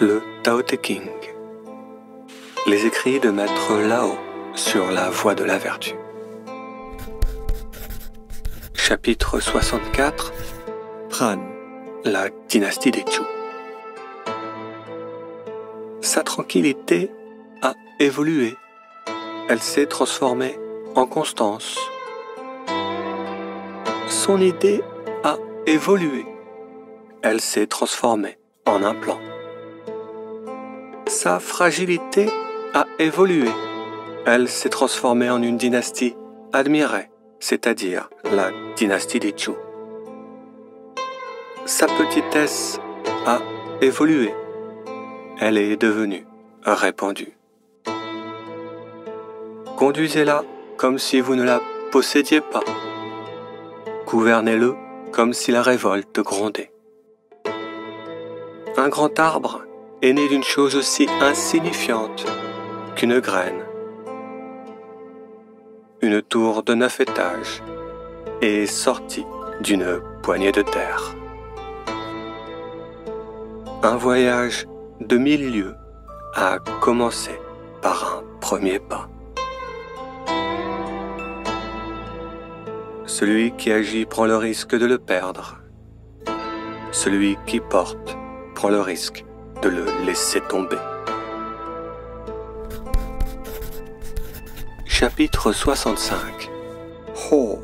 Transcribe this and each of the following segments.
Le Tao Te Ching. Les écrits de Maître Lao sur la voie de la vertu. Chapitre 64. Pran, la dynastie des Chu. Sa tranquillité a évolué. Elle s'est transformée en constance. Son idée a évolué. Elle s'est transformée en un plan. Sa fragilité a évolué. Elle s'est transformée en une dynastie admirée, c'est-à-dire la dynastie des Chu. Sa petitesse a évolué. Elle est devenue répandue. Conduisez-la comme si vous ne la possédiez pas. Gouvernez-le comme si la révolte grondait. Un grand arbre est né d'une chose aussi insignifiante qu'une graine. Une tour de 9 étages est sortie d'une poignée de terre. Un voyage de 1000 lieues a commencé par un premier pas. Celui qui agit prend le risque de le perdre. Celui qui porte prend le risque de le laisser tomber. Chapitre 65. Ho,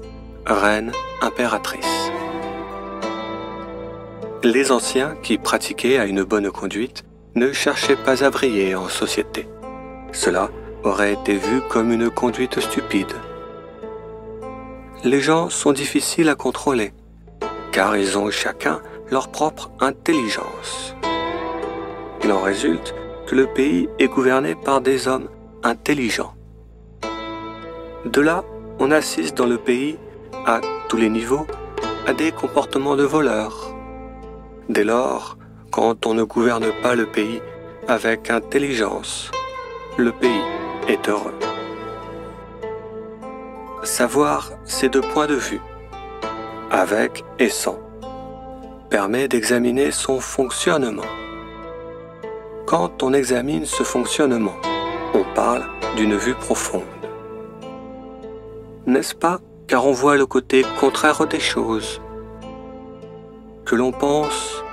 reine impératrice. Les anciens qui pratiquaient à une bonne conduite ne cherchaient pas à briller en société. Cela aurait été vu comme une conduite stupide. Les gens sont difficiles à contrôler, car ils ont chacun leur propre intelligence. Il en résulte que le pays est gouverné par des hommes intelligents. De là, on assiste dans le pays, à tous les niveaux, à des comportements de voleurs. Dès lors, quand on ne gouverne pas le pays avec intelligence, le pays est heureux. Savoir ces deux points de vue, avec et sans, permet d'examiner son fonctionnement. Quand on examine ce fonctionnement, on parle d'une vue profonde. N'est-ce pas car on voit le côté contraire des choses? Que l'on pense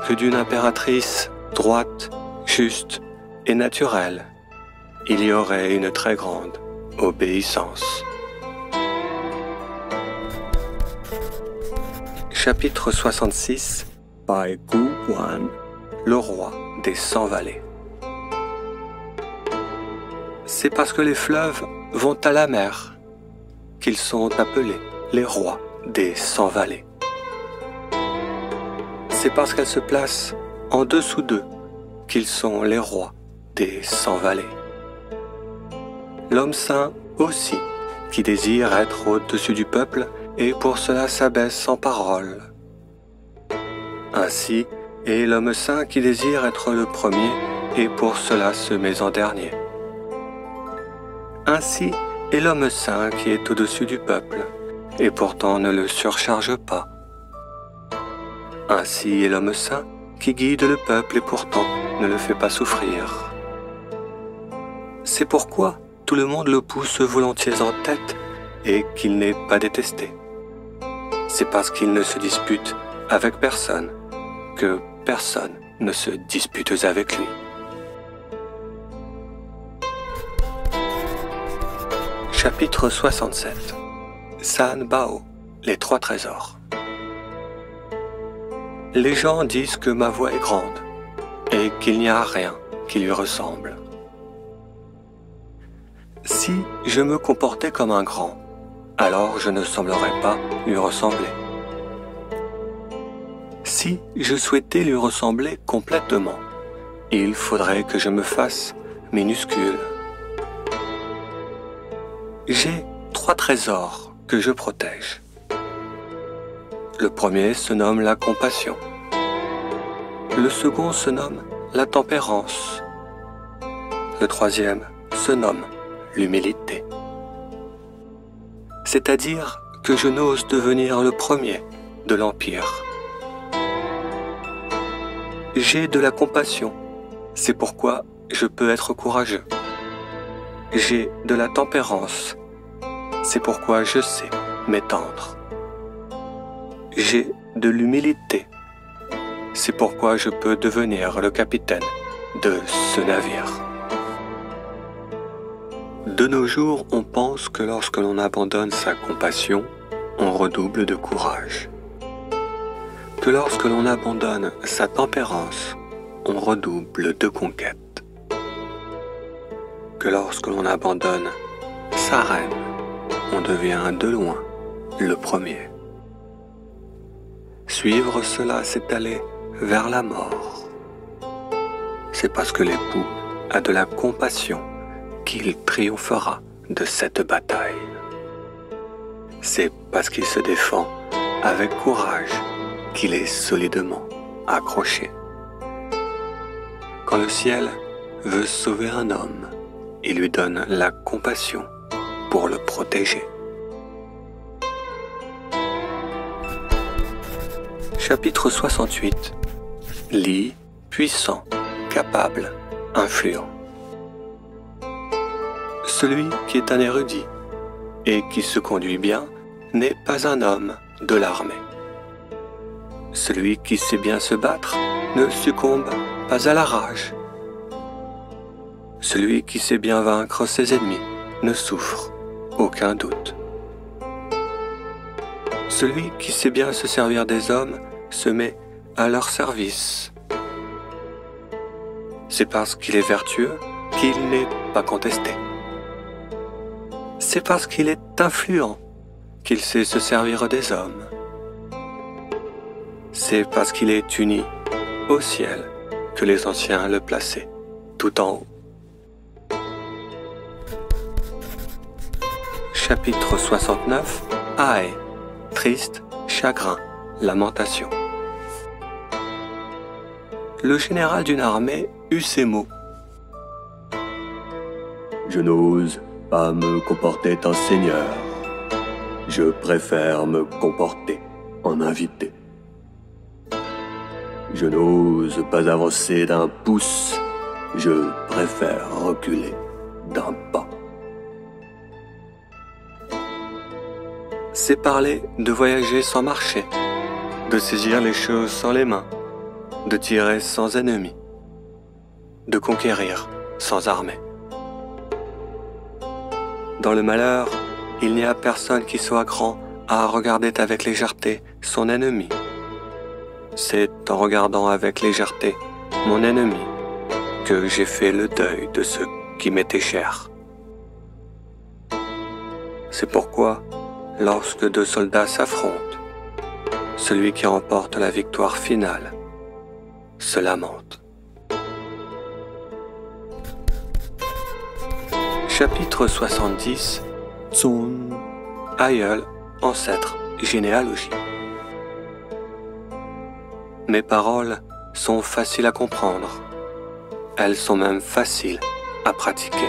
que d'une impératrice droite, juste et naturelle, il y aurait une très grande obéissance. Chapitre 66. Bai Gu Wan, le roi des 100 vallées. C'est parce que les fleuves vont à la mer qu'ils sont appelés les rois des 100 vallées. C'est parce qu'elles se placent en dessous d'eux qu'ils sont les rois des 100 vallées. L'homme saint aussi, qui désire être au-dessus du peuple, et pour cela s'abaisse en parole. Ainsi est l'homme saint qui désire être le premier, et pour cela se met en dernier. Ainsi est l'homme saint qui est au-dessus du peuple, et pourtant ne le surcharge pas. Ainsi est l'homme saint qui guide le peuple et pourtant ne le fait pas souffrir. C'est pourquoi tout le monde le pousse volontiers en tête et qu'il n'est pas détesté. C'est parce qu'il ne se dispute avec personne que personne ne se dispute avec lui. Chapitre 67. San Bao, les 3 trésors. Les gens disent que ma voix est grande et qu'il n'y a rien qui lui ressemble. Si je me comportais comme un grand, alors je ne semblerais pas lui ressembler. Si je souhaitais lui ressembler complètement, il faudrait que je me fasse minuscule. J'ai 3 trésors que je protège. Le premier se nomme la compassion. Le second se nomme la tempérance. Le troisième se nomme l'humilité. C'est-à-dire que je n'ose devenir le premier de l'Empire. J'ai de la compassion C'est pourquoi je peux être courageux. J'ai de la tempérance. C'est pourquoi je sais m'étendre. J'ai de l'humilité. C'est pourquoi je peux devenir le capitaine de ce navire. De nos jours, on pense que lorsque l'on abandonne sa compassion, on redouble de courage. Que lorsque l'on abandonne sa tempérance, on redouble de conquête. Que lorsque l'on abandonne sa reine, on devient de loin le premier. Suivre cela, c'est aller vers la mort. C'est parce que l'époux a de la compassion qu'il triomphera de cette bataille. C'est parce qu'il se défend avec courage qu'il est solidement accroché. Quand le ciel veut sauver un homme, il lui donne la compassion pour le protéger. Chapitre 68. Lit, puissant, capable, influent. Celui qui est un érudit et qui se conduit bien n'est pas un homme de l'armée. Celui qui sait bien se battre ne succombe pas à la rage. Celui qui sait bien vaincre ses ennemis ne souffre aucun doute. Celui qui sait bien se servir des hommes se met à leur service. C'est parce qu'il est vertueux qu'il n'est pas contesté. C'est parce qu'il est influent qu'il sait se servir des hommes. C'est parce qu'il est uni au ciel que les anciens le plaçaient tout en haut. Chapitre 69. Aïe, triste, chagrin, lamentation. Le général d'une armée eut ces mots. Je n'ose pas me comporter en seigneur. Je préfère me comporter en invité. Je n'ose pas avancer d'un pouce. Je préfère reculer d'un pas. C'est parler de voyager sans marcher, de saisir les choses sans les mains, de tirer sans ennemi, de conquérir sans armée. Dans le malheur, il n'y a personne qui soit grand à regarder avec légèreté son ennemi. C'est en regardant avec légèreté mon ennemi que j'ai fait le deuil de ceux qui m'étaient chers. C'est pourquoi, lorsque deux soldats s'affrontent, celui qui remporte la victoire finale se lamente. Chapitre 70. Tsun, aïeul, ancêtre, généalogie. Mes paroles sont faciles à comprendre. Elles sont même faciles à pratiquer.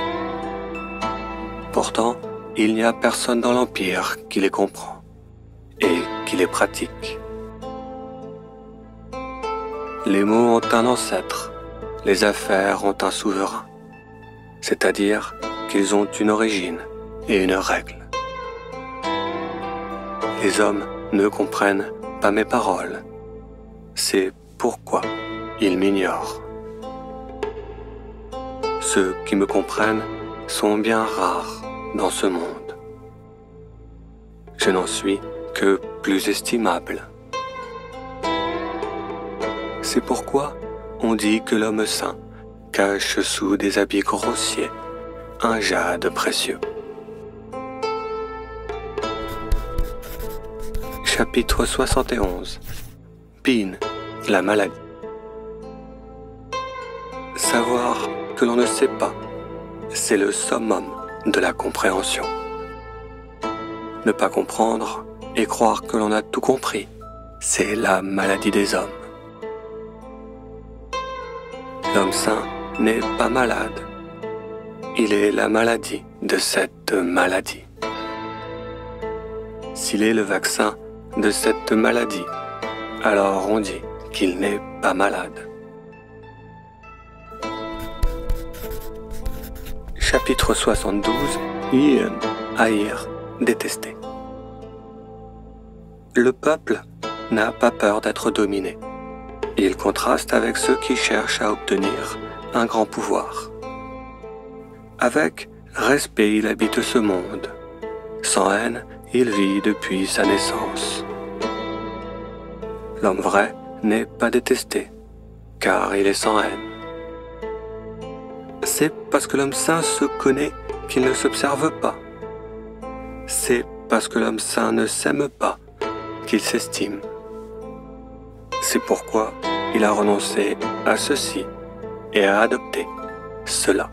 Pourtant, il n'y a personne dans l'Empire qui les comprend et qui les pratique. Les mots ont un ancêtre, les affaires ont un souverain, c'est-à-dire qu'ils ont une origine et une règle. Les hommes ne comprennent pas mes paroles, c'est pourquoi ils m'ignorent. Ceux qui me comprennent sont bien rares dans ce monde. Je n'en suis que plus estimable. C'est pourquoi on dit que l'homme saint cache sous des habits grossiers un jade précieux. Chapitre 71. Pin, la maladie. Savoir que l'on ne sait pas, c'est le summum de la compréhension. Ne pas comprendre et croire que l'on a tout compris, c'est la maladie des hommes. L'homme saint n'est pas malade. Il est la maladie de cette maladie. S'il est le vaccin de cette maladie, alors on dit qu'il n'est pas malade. Chapitre 72. Ian, haïr, détester. Le peuple n'a pas peur d'être dominé. Il contraste avec ceux qui cherchent à obtenir un grand pouvoir. Avec respect, il habite ce monde. Sans haine, il vit depuis sa naissance. L'homme vrai n'est pas détesté, car il est sans haine. C'est parce que l'homme saint se connaît qu'il ne s'observe pas. C'est parce que l'homme saint ne s'aime pas qu'il s'estime. C'est pourquoi il a renoncé à ceci et a adopté cela.